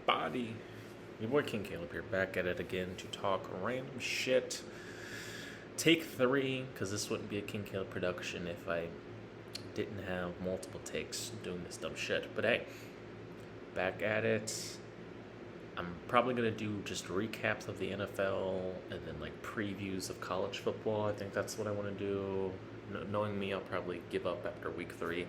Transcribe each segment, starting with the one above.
everybody? Your boy King Caleb here, back at it again to talk random shit. Take 3, because this wouldn't be a King Caleb production if I didn't have multiple takes doing this dumb shit. But hey, back at it. I'm probably going to do just recaps of the NFL and then like previews of college football. I think that's what I want to do. Knowing me, I'll probably give up after week 3.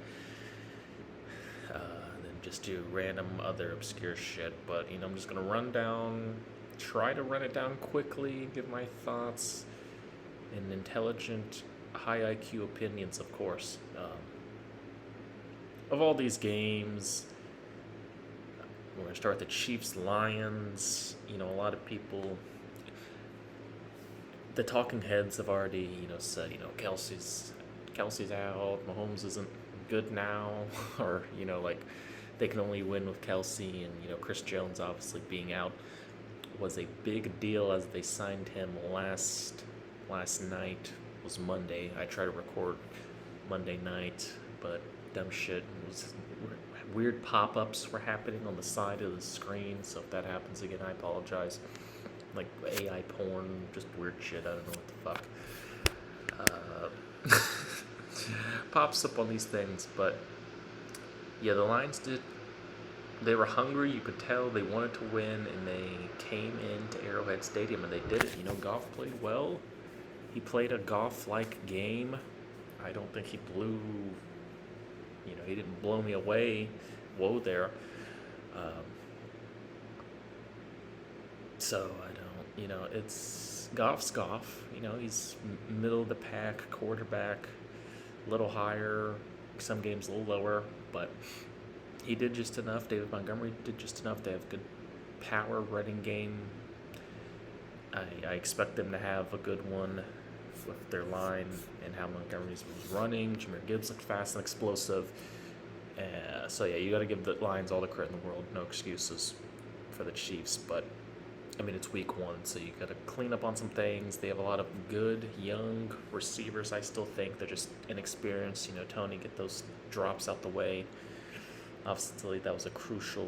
Then just do random other obscure shit. But, I'm just going to try to run it down quickly, give my thoughts and intelligent, high IQ opinions, of course. Of all these games, we're going to start with the Chiefs-Lions. A lot of people, the talking heads have already, said, Kelsey's out, Mahomes isn't good now, or, they can only win with Kelsey, and, Chris Jones obviously being out was a big deal as they signed him last night. Was Monday. I tried to record Monday night, but dumb shit was weird pop-ups were happening on the side of the screen, so if that happens again, I apologize. Like AI porn, just weird shit, I don't know what the fuck. Pops up on these things, but yeah, the Lions they were hungry, you could tell they wanted to win, and they came into Arrowhead Stadium, and they did it. Goff played well. He played a Goff-like game. I don't think he blew... he didn't blow me away. Whoa there. So I don't, it's Goff's Goff. He's middle of the pack quarterback, a little higher, some games a little lower, but he did just enough. David Montgomery did just enough. They have good power running game. I expect them to have a good one with their line and how Montgomery's was running. Jahmyr Gibbs looked fast and explosive. So yeah, you got to give the Lions all the credit in the world. No excuses for the Chiefs, but it's week 1, so you got to clean up on some things. They have a lot of good young receivers. I still think they're just inexperienced. Tony, get those drops out the way. Obviously, that was a crucial.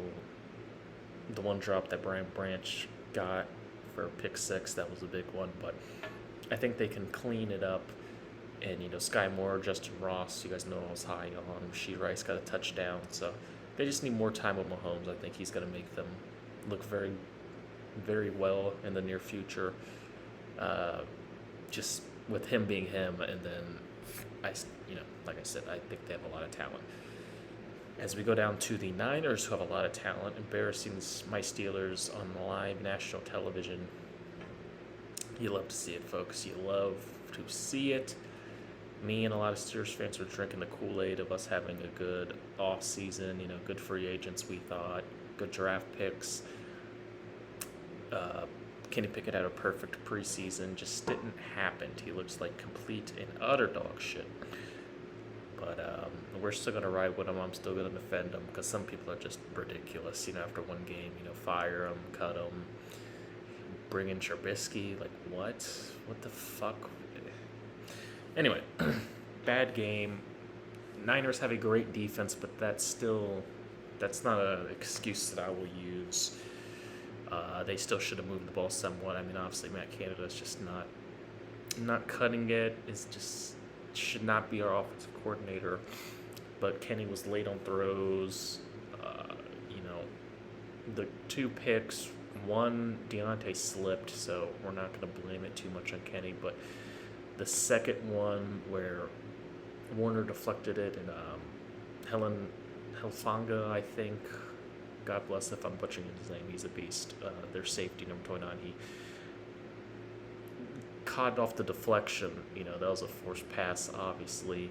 The one drop that Brian Branch got for pick 6, that was a big one, but I think they can clean it up. And, Sky Moore, Justin Ross, you guys know I was high on him. Rasheed Rice got a touchdown. So they just need more time with Mahomes. I think he's going to make them look very, very well in the near future. Just with him being him. And then, like I said, I think they have a lot of talent. As we go down to the Niners, who have a lot of talent, embarrassing my Steelers on live national television. You love to see it, folks. You love to see it. Me and a lot of Steelers fans were drinking the Kool-Aid of us having a good off season, good free agents, we thought, good draft picks. Kenny Pickett had a perfect preseason, just didn't happen. He looks like complete and utter dog shit. But we're still going to ride with him. I'm still going to defend him because some people are just ridiculous, after one game, fire him, cut him, bring in Trubisky. Like, what? What the fuck? Anyway, bad game. Niners have a great defense, but that's not an excuse that I will use. They still should have moved the ball somewhat. Obviously Matt Canada's just not cutting it. It's just should not be our offensive coordinator. But Kenny was late on throws. The 2 picks, one Deontay slipped, so we're not going to blame it too much on Kenny, but the second one where Warner deflected it and Helfanga, I think, God bless if I'm butchering his name, he's a beast. Their safety, number 29, he caught off the deflection. That was a forced pass, obviously.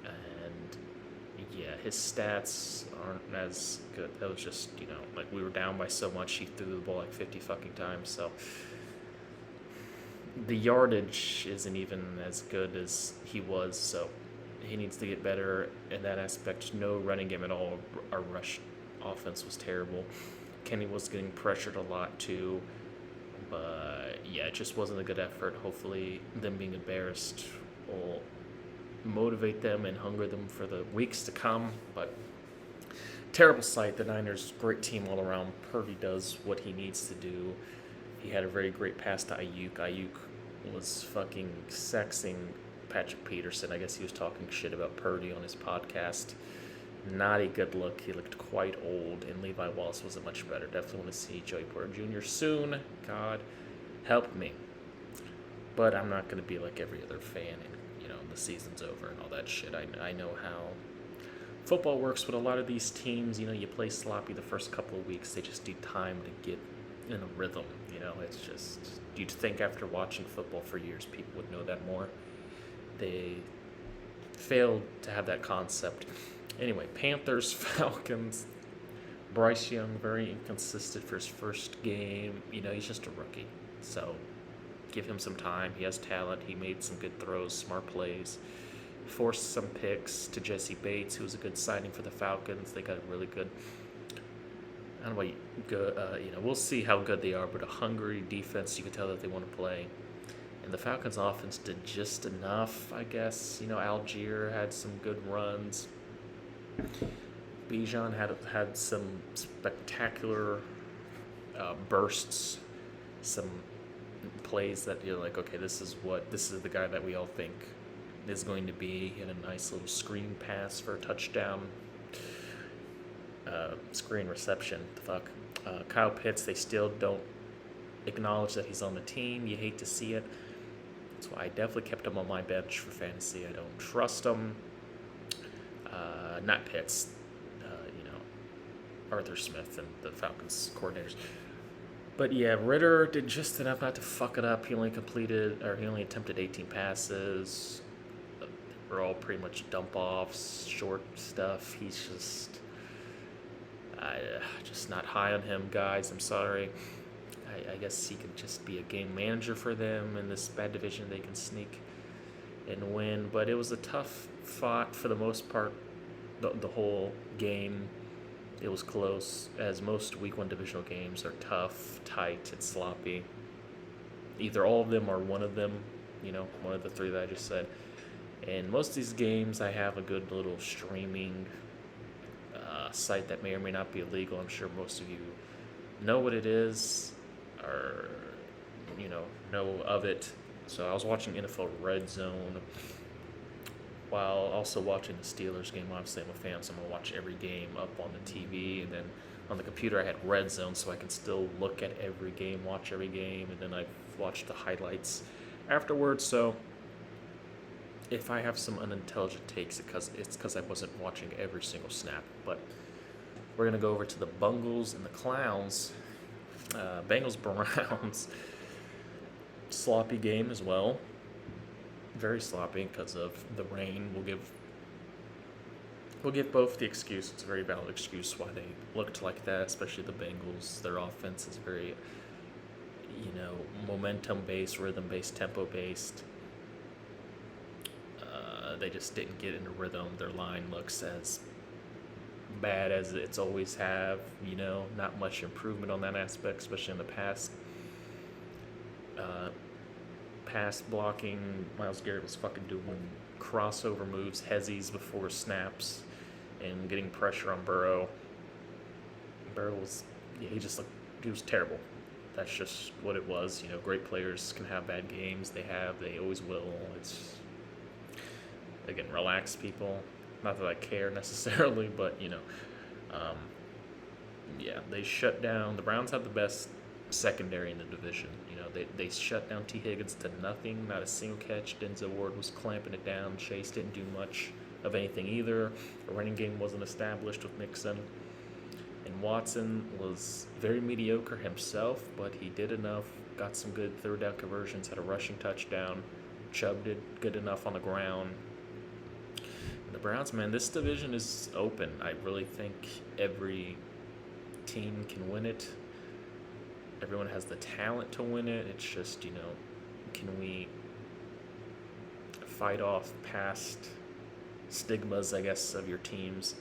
And, yeah, his stats aren't as good. That was just, we were down by so much, he threw the ball like 50 fucking times, so... The yardage isn't even as good as he was, so he needs to get better in that aspect. No running game at all. Our rush offense was terrible. Kenny was getting pressured a lot too, but yeah, it just wasn't a good effort. Hopefully them being embarrassed will motivate them and hunger them for the weeks to come, but terrible sight. The Niners, great team all around. Purdy does what he needs to do. He had a very great pass to Ayuk. Ayuk was fucking sexing Patrick Peterson. I guess he was talking shit about Purdy on his podcast. Not a good look. He looked quite old, and Levi Wallace wasn't much better. Definitely want to see Joey Porter Jr. soon. God help me. But I'm not going to be like every other fan, and the season's over and all that shit. I know how football works with a lot of these teams. You play sloppy the first couple of weeks. They just need time to get in a rhythm. It's just, you'd think after watching football for years, people would know that more. They failed to have that concept. Anyway, Panthers, Falcons. Bryce Young, very inconsistent for his first game. He's just a rookie. So give him some time. He has talent. He made some good throws, smart plays. Forced some picks to Jesse Bates, who was a good signing for the Falcons. They got a really good, I don't know, good, we'll see how good they are, but a hungry defense, you can tell that they want to play. And the Falcons offense did just enough, I guess. Algier had some good runs. Bijan had some spectacular bursts, some plays that you're like, okay, this is the guy that we all think is going to be. He had a nice little screen pass for a touchdown. Screen reception, the fuck. Kyle Pitts, they still don't acknowledge that he's on the team. You hate to see it. That's why I definitely kept him on my bench for fantasy. I don't trust him. Not Pitts, Arthur Smith and the Falcons coordinators. But yeah, Ritter did just enough not to fuck it up. He only attempted 18 passes. They were all pretty much dump offs, short stuff. He's just not high on him, guys. I'm sorry. I guess he could just be a game manager for them in this bad division. They can sneak and win. But it was a tough fought for the most part. The whole game, it was close, as most Week 1 divisional games are tough, tight, and sloppy. Either all of them or one of them, one of the three that I just said. And most of these games, I have a good little streaming site that may or may not be illegal. I'm sure most of you know what it is or, know of it. So I was watching NFL Red Zone while also watching the Steelers game. Obviously, I'm a fan, so I'm going to watch every game up on the TV. And then on the computer, I had Red Zone, so I can still look at every game, watch every game, and then I watched the highlights afterwards. So if I have some unintelligent takes, it's because I wasn't watching every single snap. But we're going to go over to the Bungles and the Clowns. Bengals-Browns. Sloppy game as well. Very sloppy because of the rain. We'll give both the excuse. It's a very valid excuse why they looked like that, especially the Bengals. Their offense is very, momentum-based, rhythm-based, tempo-based. They just didn't get into rhythm. Their line looks as bad as it's always have. Not much improvement on that aspect, especially in the past. Pass blocking, Myles Garrett was fucking doing crossover moves, hezzies before snaps, and getting pressure on Burrow. Burrow was, he was terrible. That's just what it was. Great players can have bad games. They always will. It's, again, relax, people. Not that I care necessarily, but, they shut down. The Browns have the best secondary in the division. They shut down T. Higgins to nothing, not a single catch. Denzel Ward was clamping it down. Chase didn't do much of anything either. A running game wasn't established with Mixon. And Watson was very mediocre himself, but he did enough. Got some good third down conversions, had a rushing touchdown. Chubb did good enough on the ground. And the Browns, man, this division is open. I really think every team can win it. Everyone has the talent to win it. It's just, can we fight off past stigmas, I guess, of your teams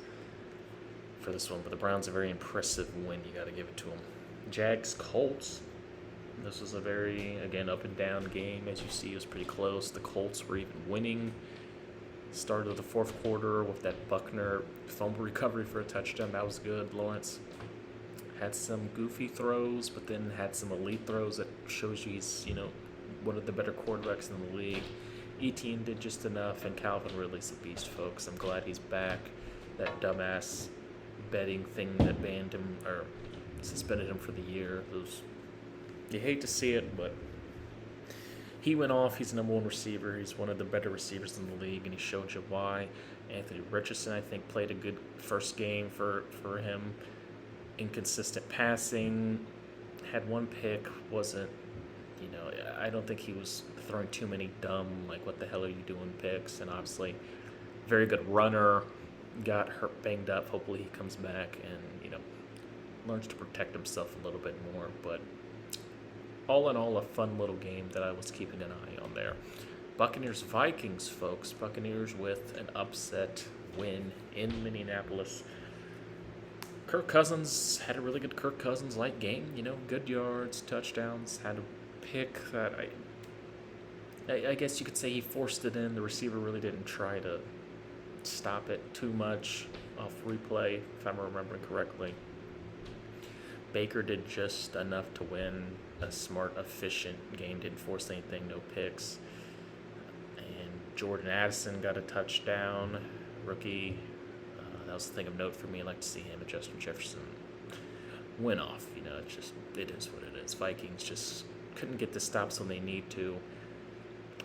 for this one? But the Browns, a very impressive win. You got to give it to them. Jags, Colts. This was a very, again, up and down game. As you see, it was pretty close. The Colts were even winning Start of the fourth quarter with that Buckner fumble recovery for a touchdown. That was good. Lawrence had some goofy throws, but then had some elite throws that shows you he's, one of the better quarterbacks in the league. Etienne did just enough, and Calvin Ridley's a beast, folks. I'm glad he's back. That dumbass betting thing that banned him or suspended him for the year. You hate to see it, but he went off. He's the number one receiver. He's one of the better receivers in the league, and he showed you why. Anthony Richardson, I think, played a good first game for him. Inconsistent passing. Had one pick. I don't think he was throwing too many dumb, like, what the hell are you doing picks. And obviously, very good runner. Got hurt, banged up. Hopefully he comes back and, learns to protect himself a little bit more. But all in all, a fun little game that I was keeping an eye on there. Buccaneers-Vikings, folks. Buccaneers with an upset win in Minneapolis. Kirk Cousins had a really good Kirk Cousins-like game. Good yards, touchdowns. Had a pick that I guess you could say he forced it in. The receiver really didn't try to stop it too much off replay, if I'm remembering correctly. Baker did just enough to win a smart, efficient game. Didn't force anything, no picks. And Jordan Addison got a touchdown. Rookie. That was the thing of note for me. I like to see him and Justin Jefferson win off. It is what it is. Vikings just couldn't get the stops when they need to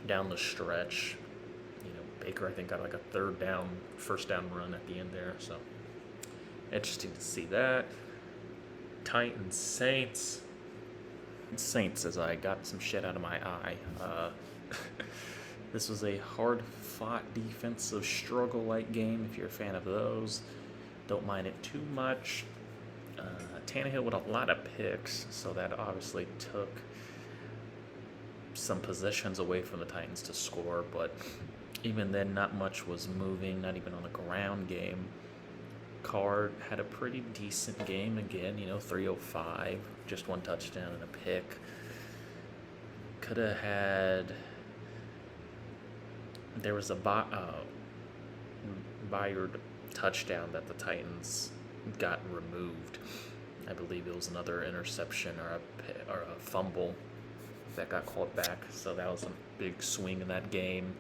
down the stretch. Baker, I think, got like a first down run at the end there. So, interesting to see that. Titans, Saints. Saints, as I got some shit out of my eye. This was a hard-fought defensive struggle-like game, if you're a fan of those. Don't mind it too much. Tannehill with a lot of picks, so that obviously took some possessions away from the Titans to score, but even then, not much was moving, not even on the ground game. Carr had a pretty decent game again, 305, just one touchdown and a pick. Could have had... There was a Byard touchdown that the Titans got removed. I believe it was another interception or a fumble that got called back, so that was a big swing in that game.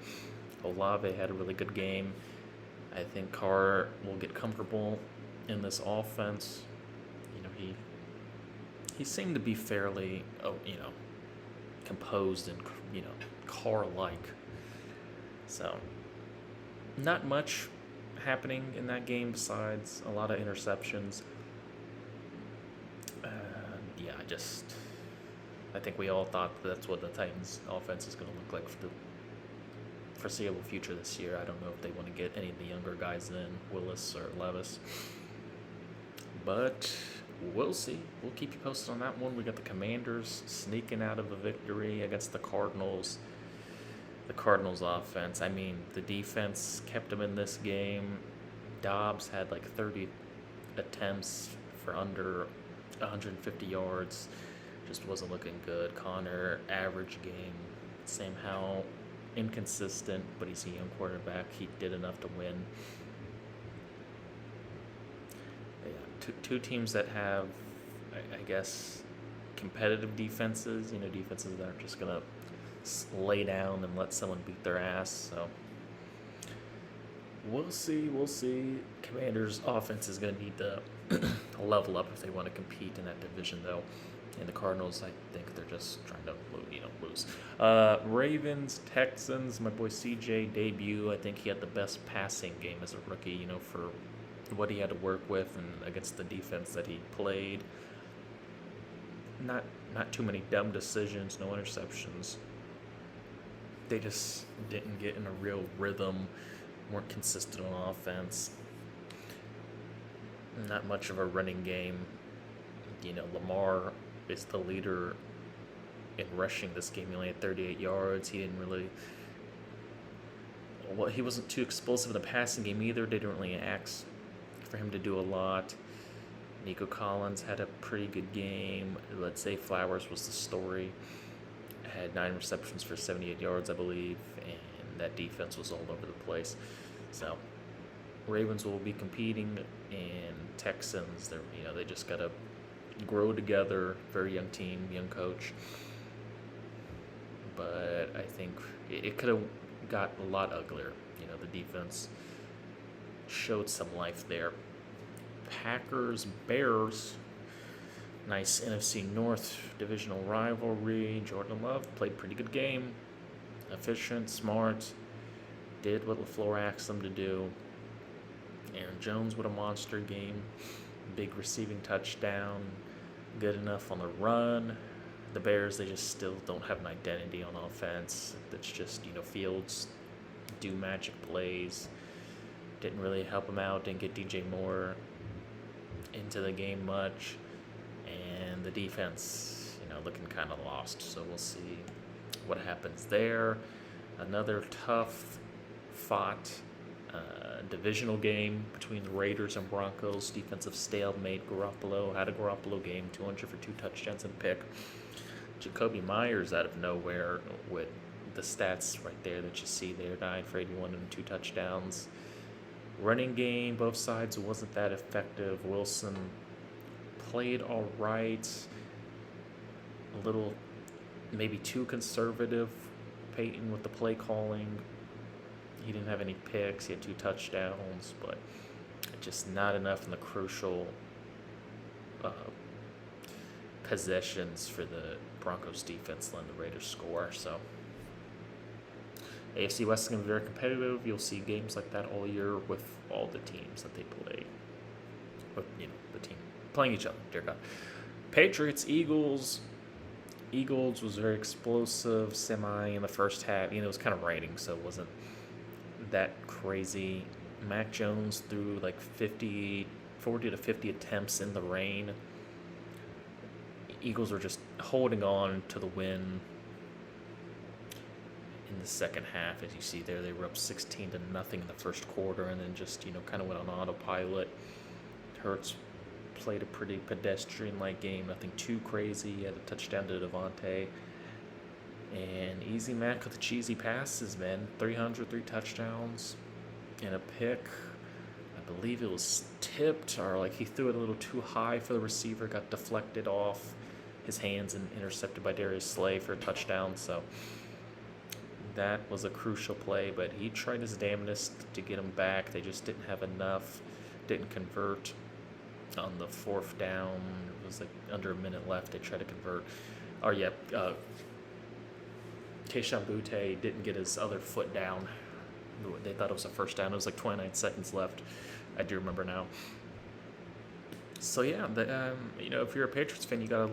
Olave had a really good game. I think Carr will get comfortable in this offense. He seemed to be fairly, composed and, Carr-like. So, not much happening in that game besides a lot of interceptions. I think we all thought that's what the Titans' offense is going to look like for the foreseeable future this year. I don't know if they want to get any of the younger guys in, Willis or Levis. But we'll see. We'll keep you posted on that one. We got the Commanders sneaking out of a victory against the Cardinals. The Cardinals offense, the defense kept them in this game. Dobbs had like 30 attempts for under 150 yards. Just wasn't looking good. Connor, average game. Sam Howell, inconsistent, but he's a young quarterback. He did enough to win. Yeah, two teams that have, I guess, competitive defenses. Defenses that aren't just going to lay down and let someone beat their ass. So we'll see. Commanders' offense is going to need to level up if they want to compete in that division, though. And the Cardinals, I think they're just trying to lose. Ravens, Texans, my boy CJ debut. I think he had the best passing game as a rookie, for what he had to work with and against the defense that he played. Not too many dumb decisions, no interceptions. They just didn't get in a real rhythm, weren't consistent on offense. Not much of a running game. Lamar is the leader in rushing this game. He only had 38 yards. He didn't really... he wasn't too explosive in the passing game either. They didn't really ask for him to do a lot. Nico Collins had a pretty good game. Let's say Flowers was the story. Had 9 receptions for 78 yards, I believe. And that defense was all over the place. So Ravens will be competing, and Texans, they just gotta grow together. Very young team, young coach, but I think it could have got a lot uglier. The defense showed some life there. Packers, Bears, nice NFC North divisional rivalry. Jordan Love played a pretty good game. Efficient, smart, did what LaFleur asked them to do. Aaron Jones with a monster game. Big receiving touchdown. Good enough on the run. The Bears, they just still don't have an identity on offense. That's just, Fields do magic plays. Didn't really help him out. Didn't get DJ Moore into the game much. And the defense, looking kind of lost. So we'll see what happens there. Another tough fought divisional game between the Raiders and Broncos. Defensive stalemate. Garoppolo had a Garoppolo game, 200 for 2 touchdowns and a pick. Jacoby Myers out of nowhere with the stats right there that you see there, 9 for 81 and 2 touchdowns. Running game, both sides wasn't that effective. Wilson played all right. A little, maybe too conservative. Peyton with the play calling. He didn't have any picks. He had 2 touchdowns, but just not enough in the crucial possessions for the Broncos defense letting the Raiders score. So AFC West is going to be very competitive. You'll see games like that all year with all the teams that they play. With, the team playing each other. Dear God. Patriots, Eagles. Eagles was very explosive, semi in the first half. It was kind of raining, so it wasn't that crazy. Mac Jones threw like 40 to 50 attempts in the rain. Eagles were just holding on to the win in the second half. As you see there, they were up 16 to nothing in the first quarter, and then just kind of went on autopilot. Hurts played a pretty pedestrian-like game, nothing too crazy. He had a touchdown to Devontae. And Easy Mac with the cheesy passes, man. 303 touchdowns and a pick. I believe it was tipped, or like he threw it a little too high for the receiver, got deflected off his hands and intercepted by Darius Slay for a touchdown. So that was a crucial play, but he tried his damnedest to get him back. They just didn't have enough, didn't convert on the 4th down. It was like under a minute left. They tried to convert. Keishawn Butte didn't get his other foot down. They thought it was a first down. It was like 29 seconds left. I do remember now. So yeah, if you're a Patriots fan, you gotta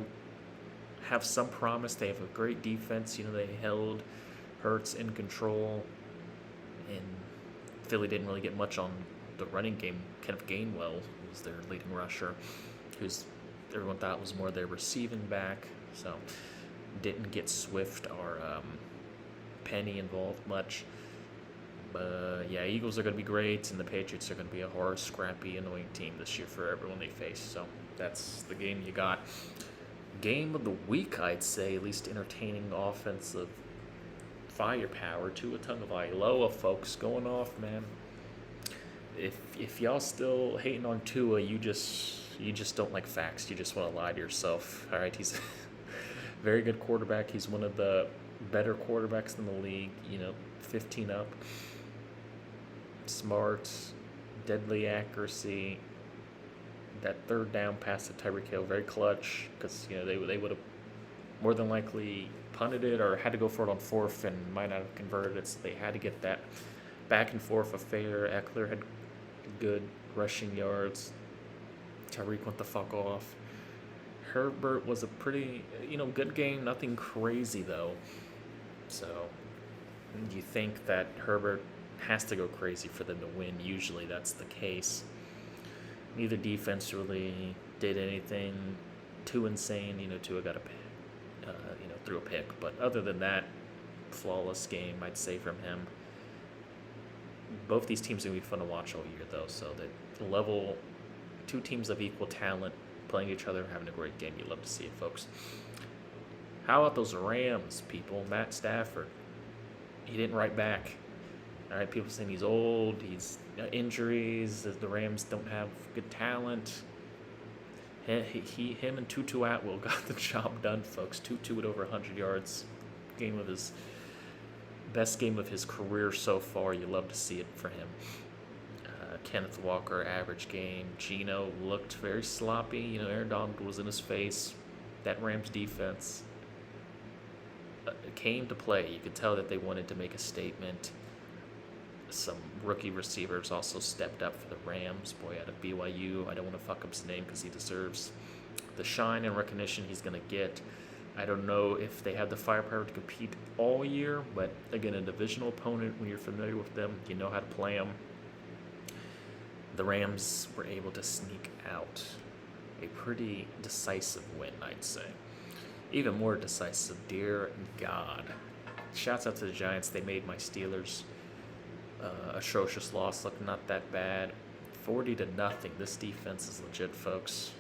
have some promise. They have a great defense. They held Hurts in control, and Philly didn't really get much on the running game. Kenneth Gainwell was their leading rusher, who's everyone thought was more their receiving back. So didn't get Swift or Penny involved much. But yeah, Eagles are going to be great, and the Patriots are going to be a horror, scrappy, annoying team this year for everyone they face. So that's the game you got. Game of the week, I'd say, at least entertaining offensive firepower. Tua Tagovailoa, folks, going off, man. If y'all still hating on Tua, you just don't like facts. You just want to lie to yourself. All right, he's a very good quarterback. He's one of the better quarterbacks in the league. 15 up. Smart, deadly accuracy. That 3rd down pass to Tyreek Hill, very clutch, because they would have more than likely punted it or had to go for it on 4th and might not have converted it. So they had to get that back and forth affair. Eckler had good rushing yards. Tyreek went the fuck off. Herbert was a pretty good game. Nothing crazy though. So you think that Herbert has to go crazy for them to win. Usually that's the case. Neither defense really did anything too insane. Tua got threw a pick, but other than that, flawless game, I'd say, from him. Both these teams are going to be fun to watch all year, though. So the level, 2 teams of equal talent playing each other, having a great game. You love to see it, folks. How about those Rams, people? Matt Stafford, he didn't write back. All right, people saying he's old, he's injuries, the Rams don't have good talent. Him and Tutu Atwell got the job done, folks. Tutu with over 100 yards, best game of his career so far. You love to see it for him. Kenneth Walker, average game. Geno looked very sloppy. Aaron Donald was in his face. That Rams defense came to play. You could tell that they wanted to make a statement. Some rookie receivers also stepped up for the Rams. Boy, out of BYU, I don't want to fuck up his name because he deserves the shine and recognition he's going to get. I don't know if they have the firepower to compete all year, but again, a divisional opponent, when you're familiar with them, you know how to play them. The Rams were able to sneak out a pretty decisive win, I'd say. Even more decisive, dear God. Shouts out to the Giants. They made my Steelers atrocious loss look not that bad. 40-0. This defense is legit, folks.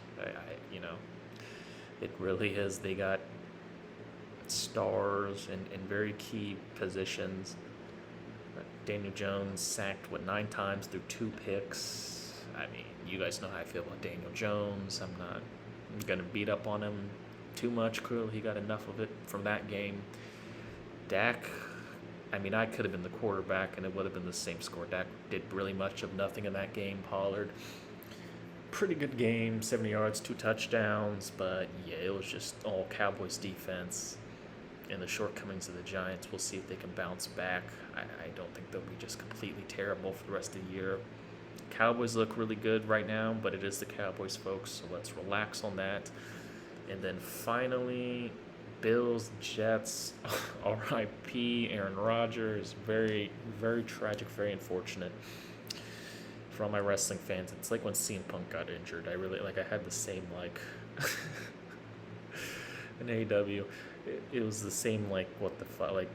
It really is. They got stars in very key positions. Daniel Jones sacked, 9 times through 2 picks. I mean, you guys know how I feel about Daniel Jones. I'm not going to beat up on him too much. Clearly, he got enough of it from that game. Dak, I could have been the quarterback, and it would have been the same score. Dak did really much of nothing in that game. Pollard, pretty good game, 70 yards, 2 touchdowns, but yeah, it was just all Cowboys defense and the shortcomings of the Giants. We'll see if they can bounce back. I don't think they'll be just completely terrible for the rest of the year. Cowboys look really good right now, but it is the Cowboys, folks, so let's relax on that. And then finally, Bills, Jets, R.I.P. Aaron Rodgers. Very, very tragic, very unfortunate. For all my wrestling fans, it's like when CM Punk got injured. I had the same, in AEW. It was the same, what the fuck,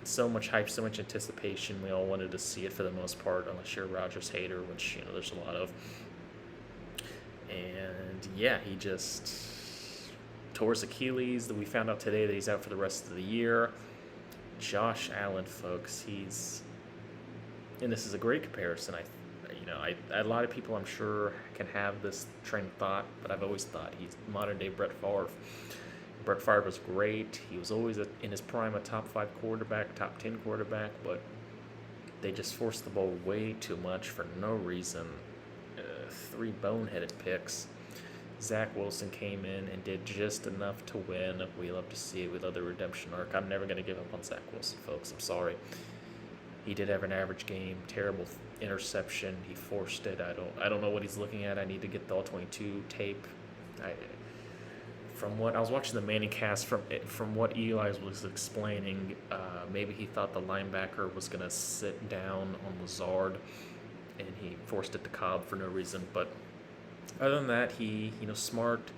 so much hype, so much anticipation. We all wanted to see it for the most part, unless you're a Rodgers hater, which, there's a lot of. And, yeah, he just tore his Achilles. We found out today that he's out for the rest of the year. Josh Allen, folks, and this is a great comparison. A lot of people, I'm sure, can have this train of thought, but I've always thought he's modern-day Brett Favre. Brett Favre was great. He was always, in his prime, a top 5 quarterback, top 10 quarterback, but they just forced the ball way too much for no reason. 3 boneheaded picks. Zach Wilson came in and did just enough to win. We love to see it. We love the redemption arc. I'm never going to give up on Zach Wilson, folks. I'm sorry. He did have an average game, terrible interception. He forced it. I don't know what he's looking at. I need to get the all-22 tape. From what I was watching the Manning cast, from what Eli was explaining, maybe he thought the linebacker was going to sit down on Lazard, and he forced it to Cobb for no reason. But other than that, he smart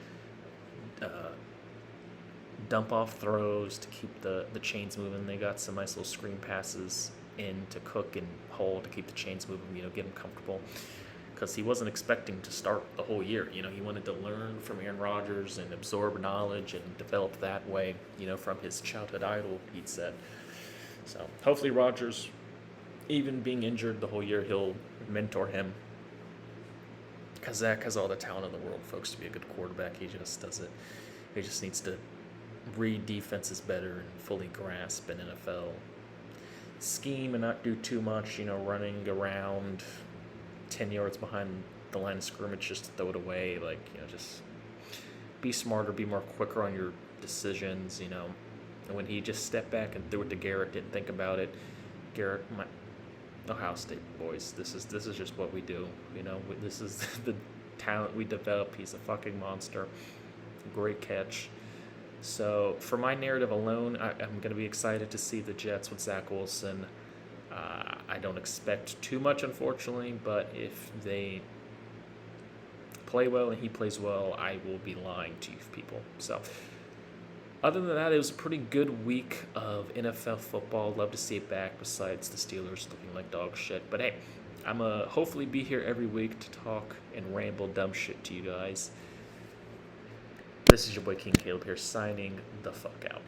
dump off throws to keep the chains moving. They got some nice little screen passes in to Cook and Hull to keep the chains moving. Get him comfortable. Because he wasn't expecting to start the whole year. He wanted to learn from Aaron Rodgers and absorb knowledge and develop that way, from his childhood idol, he'd said. So hopefully Rodgers, even being injured the whole year, he'll mentor him. Because Zach has all the talent in the world, folks, to be a good quarterback. He just does it. He just needs to read defenses better and fully grasp an NFL scheme and not do too much, running around 10 yards behind the line of scrimmage just to throw it away. Just be smarter, be more quicker on your decisions, And when he just stepped back and threw it to Garrett, didn't think about it. Garrett, Ohio State boys, this is just what we do. This is the talent we develop. He's a fucking monster. Great catch. So for my narrative alone, I'm going to be excited to see the Jets with Zach Wilson. I don't expect too much, unfortunately, but if they play well and he plays well, I will be lying to you people. So other than that, it was a pretty good week of NFL football. Love to see it back, besides the Steelers looking like dog shit. But hey, I'm going to hopefully be here every week to talk and ramble dumb shit to you guys. This is your boy King Kaleb here, signing the fuck out.